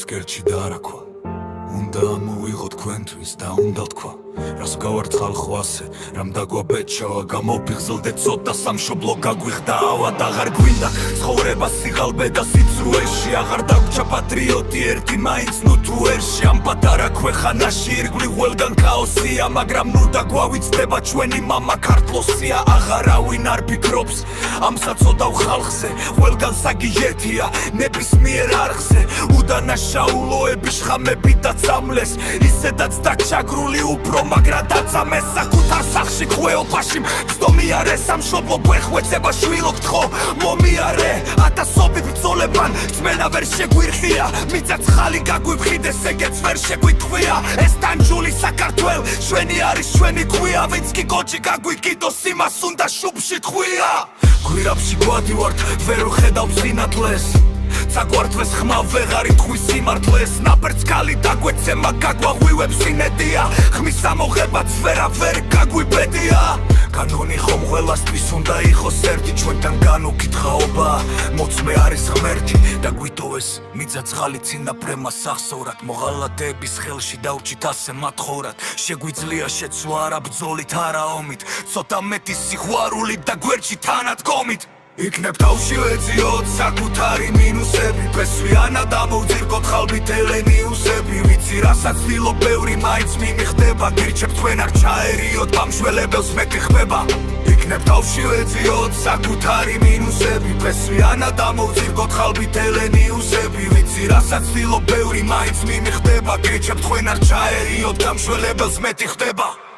მის კერჩი დაარაქვა უნდა ამოვიღო თქვენთვის და უნდა თქვა რას გავარცხალ ხვასე რამ დაგვაბეჭავა გამოფიხზლდე ცოტა სამშობლო გაგვიხდა ავად აღარ გვინდა ცხოვრება სიღალბე და სიცრუეში აღარ დაგვრჩა პატრიოტი ერთი მაინც ნუ თუ ერში ამ პატარა ქვეყანაში ირგვლივ ყველგან ქაოსია მაგრამ ნუ დაგვავიცდება ჩვენი მამა ქართლოსია აღარავინ არ ფიქრობს ამ საწოდავ ხალხზე ყველგან საგიჟეთია ნებისმიერ არხზე უდანაშაულოები შხამები და წამლეს ისედაც დაჩაგრული უფრო მაგრამ დაწამეს საკუთარ სახში ხვეოფაში მცდომიარე სამშობლო გვეხვეცება შვილო გთხო მომიარე ათასობით ბრძოლებან წმენა ვერ შეგვირხია მიწაცხალი გაგვიფხიდეს ეგეც ვერ შეგვიტყვია ეს ტანჯული საქართველ შვენი არის ჩვენი ქვია ვინც კი კოჭი გაგვიკიდოს იმას უნდა შუბში ხვია გვირაბში გვადივართ ვერ ვხედავ სინათლეს საგვართლეს ხმა ვეღარ იტყვის სიმართლეს ნაპერწკალი დაგვეცემა გაგვაღვივებს სინედია ხმის ამოღებაც ვერ გაგვიბედია კანონი ხომ ყველასთვის უნდა იყოს ერთი ჩვენთან განუკითხაობა მოწმე არის ღმერთი და გვიტოვეს მიწაცხალი წინაპრემა სახსოვრად მოღალატეების ხელში დავჭით ასე მათხოვრად შეგვიძლია შეცვა არა ბრძოლით არა ომით ცოტა მეტი სიყვარული და გვერდში თანადგომით იქნებ თავში ვეძიოთ საკუთარი მინუსები ფესვიანა დამოვძირკოთ ხალბით ელენიუსები ვიცი რასაც ვცდილობ ბევრი მაინც მიმიხდება გირჩევთ თქვენ არ ჩაერიოთ ბამშველებელს მეტი ხმება იქნებ თავში ვეძიოთ საკუთარი მინუსები ფესვიანა დამოვძირკოთ ხალბით ელენიუსები ვიცი რასაც ვცდილობ ბევრი მაინც მიმიხდება გირჩევთ თქვენ არ ჩაერიოთ ბამშველებელს მეტი ხმება